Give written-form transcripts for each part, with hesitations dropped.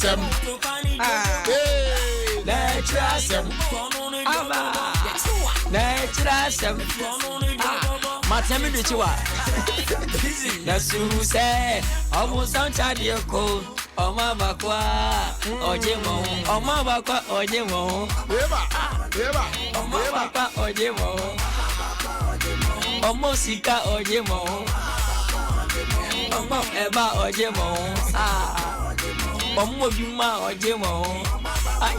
some. Natural some. Natural some. Matemi de chiwa. That's who say. Almost on Chadioko. Oma bakwa. Ojemo. Oma bakwa. Ojemo. Oma bakwa. Ojemo. Omo sika ojemo. Omo eba ojemo. Omo bima ojemo. Ay.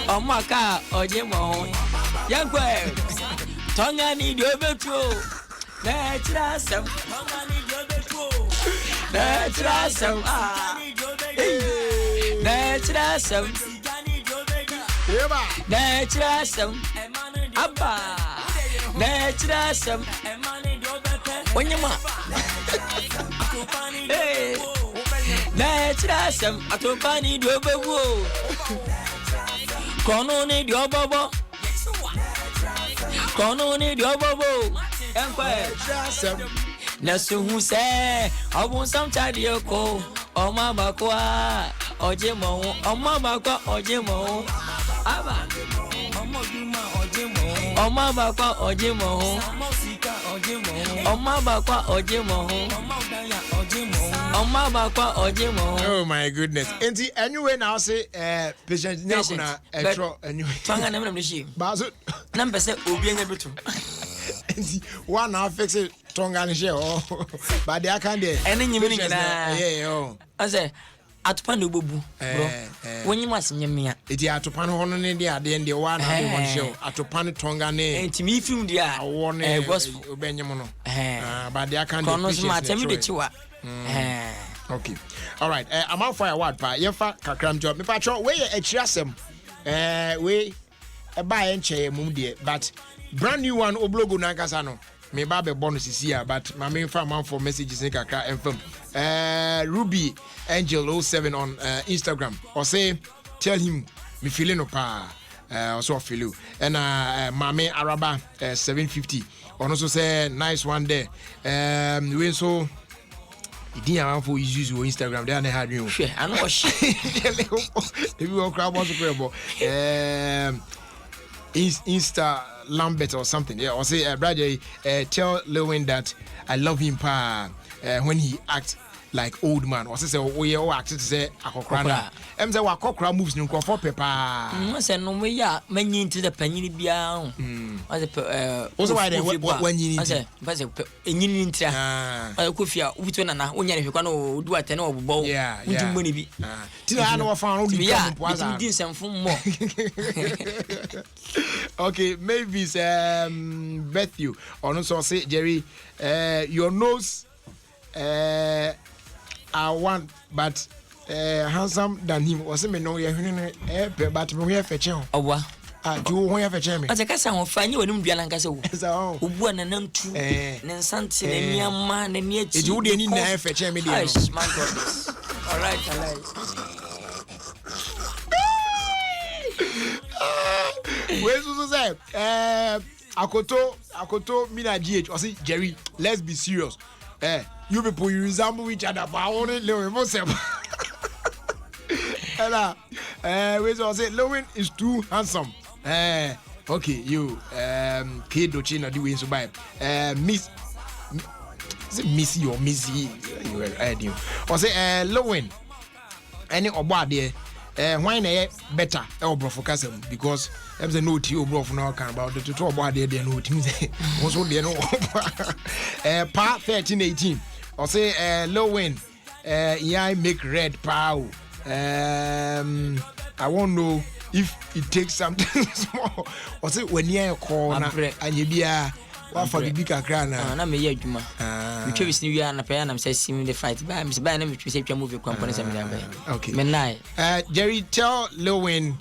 Omo ka ojemo. Yankwe. Tonga ni dobetro. Natural some. Natural some. Natural some. Natural some. Abba. Natural some. Onyema. Hey. Natural some. Atopani dobewo. Kono ni diobobo. Kono ni diobobo. Enkwe. Nasu hu se. Obun sam chadioko. Oma bakwa. Ojemo. Oma bakwa ojemo. Aba. Oma bima ojemo. Oma bakwa ojemo. Oma sika ojemo. Oma bakwa ojemo. Oma daya ojemo. Oma bakwa ojemo. Oh my goodness. Enti anyway now say patient nyakuna etro anyway. Twanga na mshi. Bazo. Na mpese obi enya betu. Enti one now fix it tonga ni share oh. But they can there. Ene nyimi ngina. Yeah oh. Ase atupa no bobu bro. Wonyi masinyemia. Eti atupa no hono ne dia de ndi one na mo share. Atupa no tonga ne. Enti mi film dia. Gospel obenyem no. But they can kono so matemi de chiwa. Okay. All right. I'm out for a word pa. Yefa kakram job. Me pa cho we e chiasem. We e ba enche mum de but brand new one oblogo na nkasa no. Me ba be bonus here but my main fan for messages in kakra enfam. Ruby Angel 07 on Instagram. Or say tell him me feeling no pa. Also feel you. And Mame Araba 750. On also say nice one there. We so Idi am for use your Instagram there na had you. Sure, I know shit. If you want crowd also pray Insta Lambert or something. Yeah, or say brother tell Liwin that I love him pa when he acts like old man. Or say oh yeah, act to say akokra. Em say akokra moves no for papa. Say no we ya manyi into the panyin bia. Also why they when you say because enyin ntra. Kofia ubitu na na onya ne hwekwa no du atene obobo. Unti money bi. Tina na wa fa no di come din semfo mo. Okay, maybe it's Bethel. Or no so say Jerry your nose I want but handsome than him was me no but me here fetch him. Owa. Do you want to fetch me? Asa kasa ho fanyi wonum dua lankasa wo. Obu na nantu. Ne nsante ne niama ne niachi. E do de ni na fetch me dey no. My God. All right. We so say akoto mina GH or say Jerry, let's be serious. You people you resemble each other but only Liwin myself. We so say Liwin is too handsome. Okay, you Kedo China do so by Miss is it Missy or Missy you radio. Or say Liwin any oba there why na better e brofo kasem because em say no ti brofo no kan about the to oba there no ti say also there no pa 1318 or say Liwin yeah make red pow I won't know if it takes something small or say when you call and you be what for the big crana na me ye adwuma we twa bisni wi na pa na me say sim the fight ba me say na me twa say twa movie company say me da ba okay me nai Jerry tell Liwin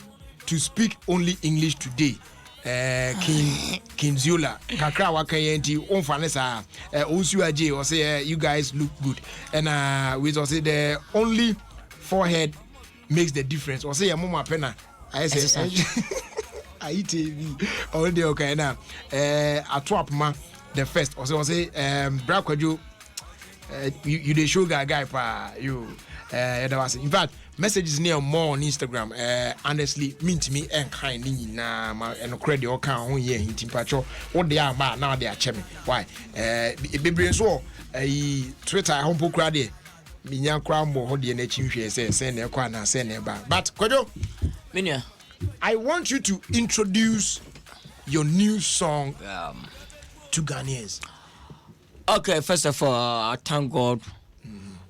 to speak only English today King Zula kakra waka yenti onfa ne sa osu aje or say you guys look good and we say the only forehead makes the difference or say your mama pena I say I TV all the okay now atwap ma the first or say bra kwajo you the sugar guy pa you that was in fact messages near more on Instagram. Honestly, mean to me and kind na and credit or count on here in Timpacho. What they are now they are checking. Why? Be so Twitter home crowd. Minya Krambo Hodi and Chimshe says, send a corner, send a bar. But Kojo, Minya, I want you to introduce your new song to Ghanaians. Okay, first of all, I thank God.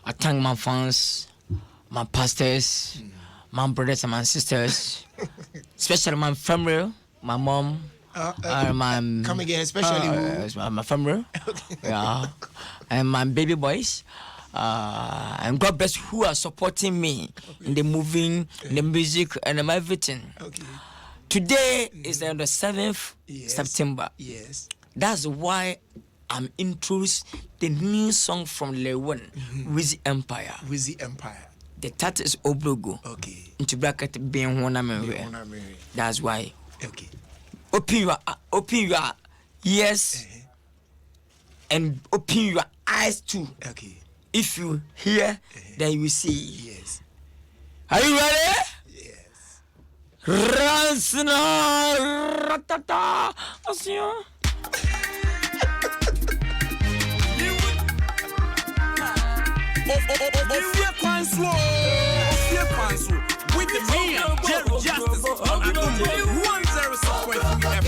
I thank my fans, my pastors, my brothers and my sisters, especially my family, my mom, my come again, especially my family, yeah, and my baby boys. And God bless who are supporting me in the moving, in the music, and in everything. Okay. Today is the 7th September. Yes. That's why I'm introducing the new song from Liwin, with the Empire. With the Empire. The title is Oblogo. Okay. Into bracket being one That's why. Okay. Open your ears and open your eyes too. Okay. If you hear, then you will see. Yes. Are you ready? Yes. Ransna ratata asio. Ofie Kwanso with the man Jerry Justice on Adom 106.3 FM.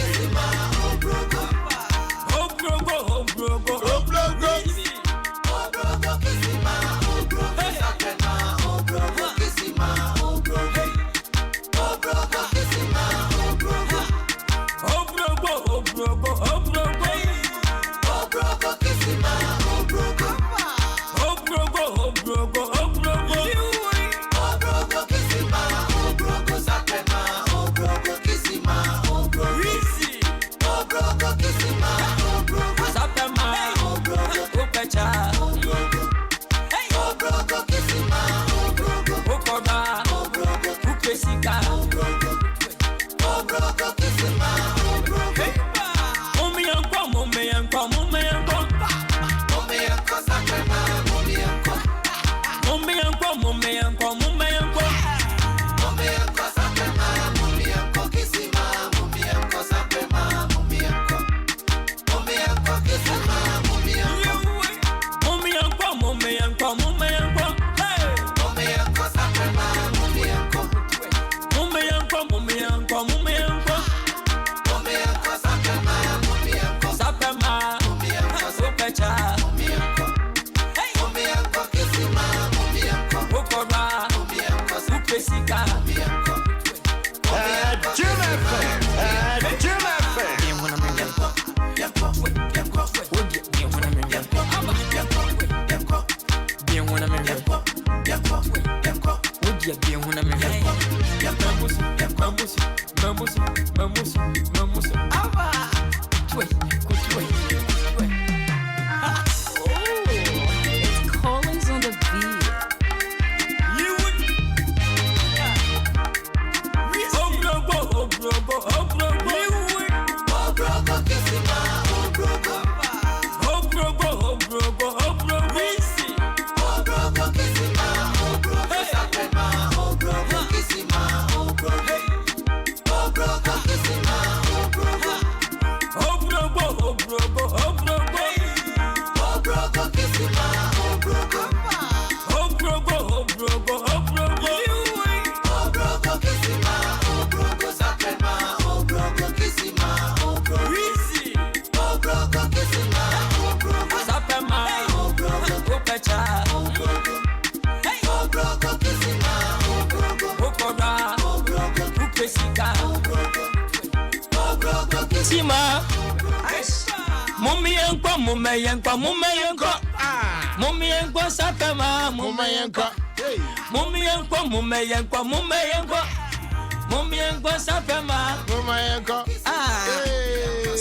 Mumiyenko sapema mumiyenko sapema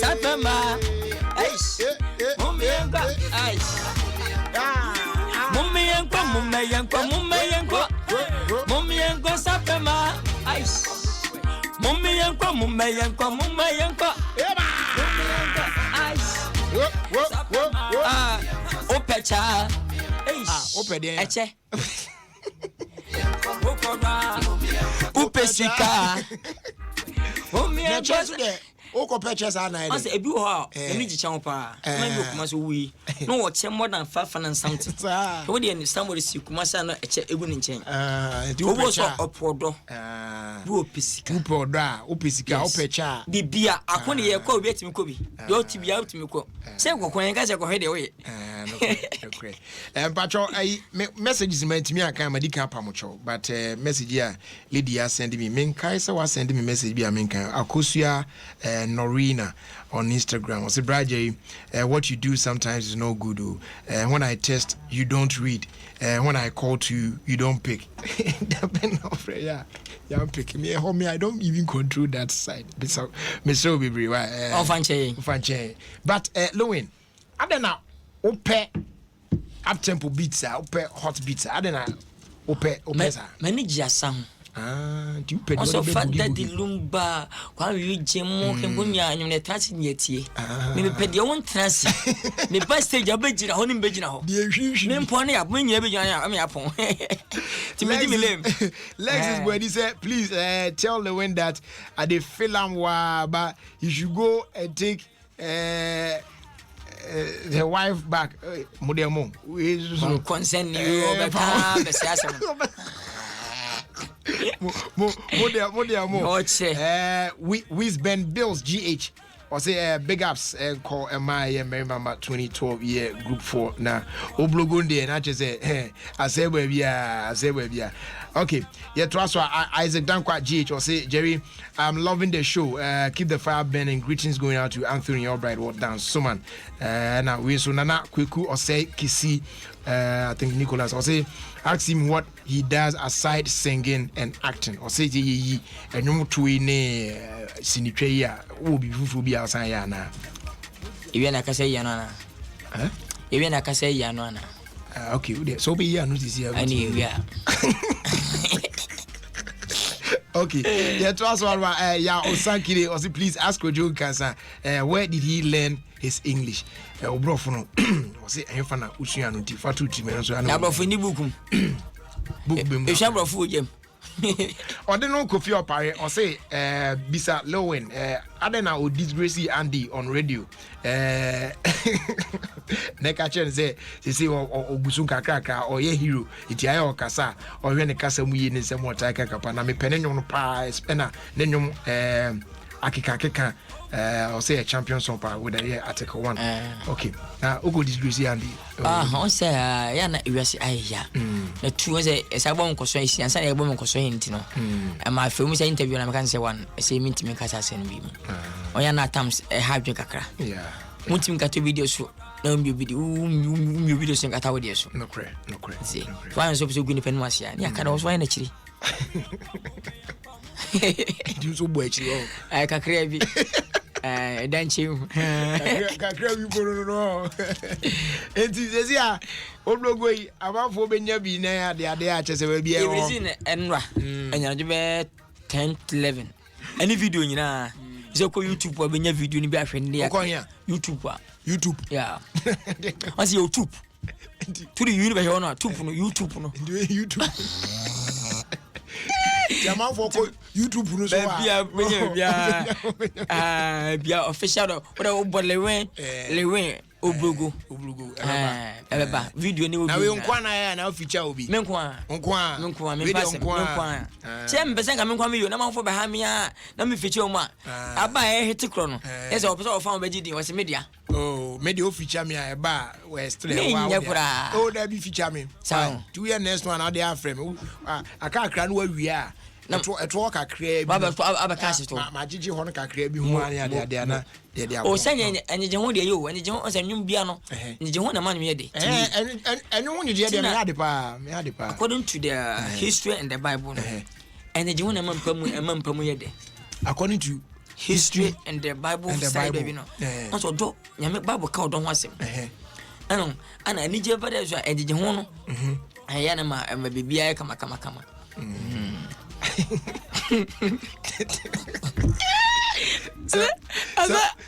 sapema mumiyenko mumiyenko sapema mumiyenko Opecha. Eche. Upesika. Na chance de Oko purchase ana I say ebi ho a me gicha ho pa. Man bi kuma so wi. No watch more than 500 and something. So we dey somebody see kuma say no eche egu ni nchen. Di obo so opodo. Bu opesika. Upodo a opesika opecha. Bibia akone ye kwa obi atimi ko bi. Ye otibia atimi ko. Say kokon ka say ko hede we. Okay. Pacho messages me ntimi aka ma di kan pamocho but message ya lady ya send me menkai say wa send me message bi a menkai akosua Norina on Instagram. I say, Brajay, what you do sometimes is no good. When I text, you don't read. When I call to you, you don't pick. Yeah, I'm picking me. Homie, I don't even control that side. So, Mr. Bibri, Fanche. But, Liwin, I don't know. Ope up tempo beats, ope hot beats. I don't know. Ope, manager Sam. Do you pay also fat daddy lumba kwa wi jemo kembo mi anyum ne trasi nyetie me pe de won trasi me pa stage abegina ho ne begina ho me mpo ne ya me nya begina ya me apon ti me di me lem Lexus boy he said please tell the one that at the film wa but you should go and take the wife back modemo we consent you over time be siasa we spend bills GH or say big ups call my remember 2012 year group 4 now oblogunde and I just say I say we are okay yeah trust Isaac Dankwa GH or say Jerry I'm loving the show keep the fire burning greetings going out to Anthony Albright what down so man now we so nana kweku or say Kisi I think Nicholas or say ask him what he does aside singing and acting or say ye and no to ne sinitwe will be fufu bi outside ya na even I can say ya na even I can say ya na okay so be ya notice here anyway okay yeah to us one ya Osankire or say please ask Kojo Nkansah where did he learn his English obrofo no o say enfa na usua no ti fatu ti me so na obrofo ni bukum book bem e sha obrofo ojem o de no Kofi Opare o say bisa Liwin adena o disgrace Andy on radio neka chen say ogusun kakra o ye hero iti aye o kasa o hwe ne kasa mu ye ne nsem o ta kaka na me pene nyom pa spena ne nyom akika I'll say a champion song power with a article 1. Okay. Now Ogo disgrace Andy. On say ya na iwase ayya. Na two say esabon koso isi ansa na ebon koso hintino. And my film say interview na can say one say me ntimi kasa sen bi. Oya na tams hardware kakra. Yeah. Mutim ka to video so na mi video sen kata we so. No cre. See. Why so so guni pen wasia. Ni aka na so na chiri. Do so boy chiri. Ai kakra bi. Danchi kakra bi boro no enti sesi a oblogo yi amafo benya bi na ade a chese ba bi e ho everything enra enya je be 10 11 any video nyina is ko YouTube wa benya video ni bi ahwe ni ya YouTube yeah what's YouTube to the universe or not YouTube no Jaman for YouTube no so bia official what Liwin oblogo eba video ni obi na we nkwa na ya na feature obi me nkwa me pass nkwa che mbese nka me nkwa me yo na manfo be ha me a na me feature mu a aba hit kro no yes o person o fa be gidi o se media media o feature me a eba we still wow that be feature me so 2 year next one now they are frame aka kra no wi a eto kakra bi aba cash to ma gigi ho no kakra bi hu an ya de na de o sanye enje ho de yo enje ho sanye bia no enje ho na man me de enye ho nyije de me ade pa according to the history and the Bible enje ho na man pamu ye de according to history and the Bible side baby no so do nyame Bible ka do ho asem ana nije bada so enje ho no aya na ma bibia kama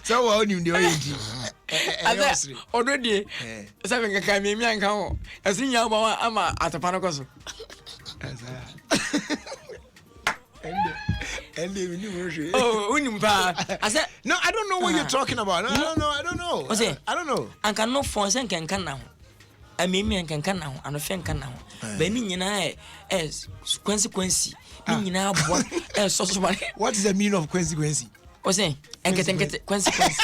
so what you do you already sabe nga ka mi anka ho asinya ba ama atapa no koso Oh, unimpa. I said, no, I don't know what you're talking about. No, I don't know. I don't know. I can no phone and can now. I mean, me and can now, and a fan can now. Benny and I, as consequence, now, what is the meaning of consequence? Was saying, and get consequence.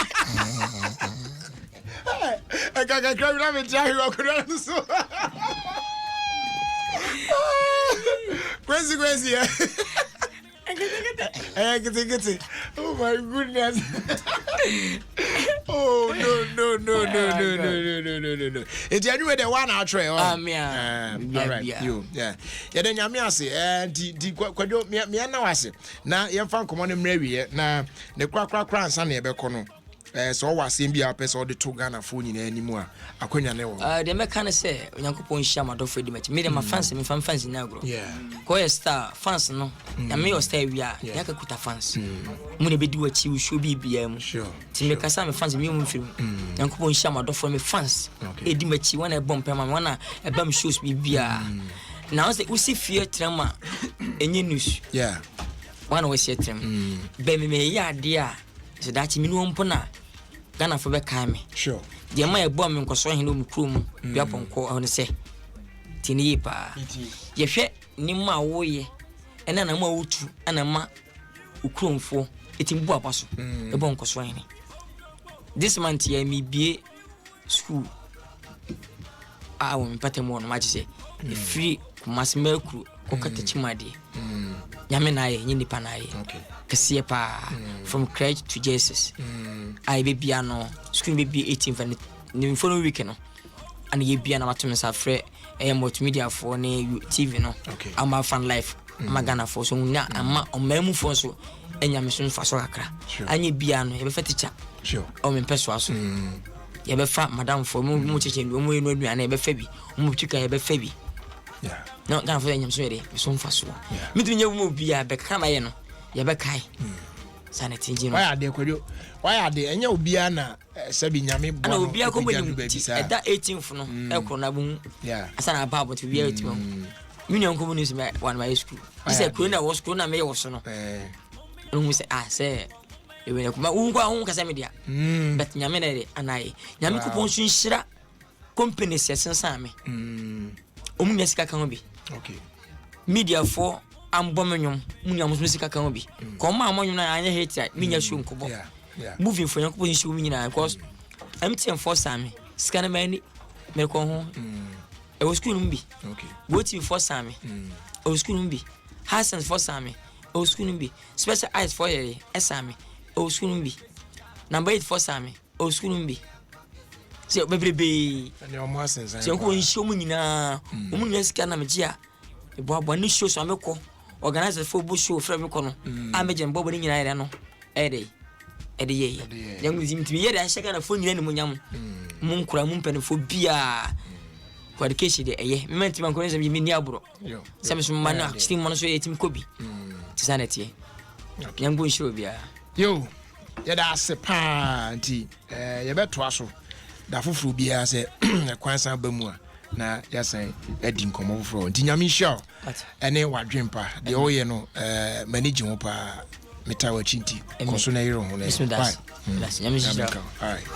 I can't grab it. Consequence, yeah. I can get it. Oh my goodness. Oh no. It's anyway the one out tray. All right, you. Yeah. Then Yamia say, the Quadio Miana was it. Now you found common Mary, now the crack son near Becono. So was same be up as all the two Ghana phone in anymore. I couldn't know. The mechanic say, Yankupon Shama don't feed the made my fancy, me fan fancy now. Yeah. Go star, fans no. I may or stay we are, Yakakuta fans. Money be do what you should be BM. Sure. To make us some fans in film. Yankupon Shama don't for me fans. Edimachi one a bump and one a bum shoes be beer. Now the Usi fear trama and news. Yeah. One was yet him. Baby me ya dear. So that you know Pona Ghana for me. Sure. The my bomb and consoling him crum, be up on call on the say. Tinipa. Ye shed Nima woye, and then a more utu and a ma ukrum for it in Boapasso, a bonco swine. This month ye me be school. I won't put him on much say. A free mass milk crew, or cut the chimadi. Yamenai, Yinipanai. Okay. Kasiepa from crèche to Jesus. I be piano, school be 18 for the following weekend. And ye be an amateur afraid a multimedia for TV no. Okay. I'm a fan life. I'm a Ghana for so now. I'm a memu for so and Yamison for so akra. And ye be an a teacher. Sure. Oh, in persuasion. Ye be fat, madam, for much and we know me and a baby. Muchika a baby. Yeah. Not down for them, sweetie. So fast. Meeting you will be a becama. Yabekai. Sanity. Why are they? Why are they? And you'll be an Sabinyami. And will be a company at that 18th no Elconabum. Yeah. As an about to be 8. Union Communism at one my school. I said, Kuna was Kuna May or so. And we say, I say, you will come on Casamedia. But Yamene and I, Yamiko Shira company says Sami. Umneska can be. Okay. Media for. I'm bombing Muniam's music can be. Come on, I hate that. Minya Shun Kobo. Moving for your position, because empty and for Sammy. Scanamani, Melcon. I was couldn't be. Okay. Waiting for Sammy. I was couldn't be. Hassans for Sammy. I was couldn't be. Special eyes for a Sammy. I was couldn't be. Number 8 for Sammy. I was couldn't be. So, baby, and your masters. So, who is showing now? Woman's Canamagia. One shows on the organize a football show from Kono. I'm a Bob in Irano. Eddie. Young with him to be a second of phone in Munyam. Munkra Mumpen for beer. For the case, eh? Meant to my you mean Yabro. Some man, still monosoy him Kobe. Sanity. Young boy show beer. You, that's a party. You bet to us. The fufu beer say, a Kwanso Bemua. Na yasay edim komo fro nti nyame hia ene wadwempa de o ye no manage ho pa meta wa chinti konso na yiro ho na that's nyame hia all right.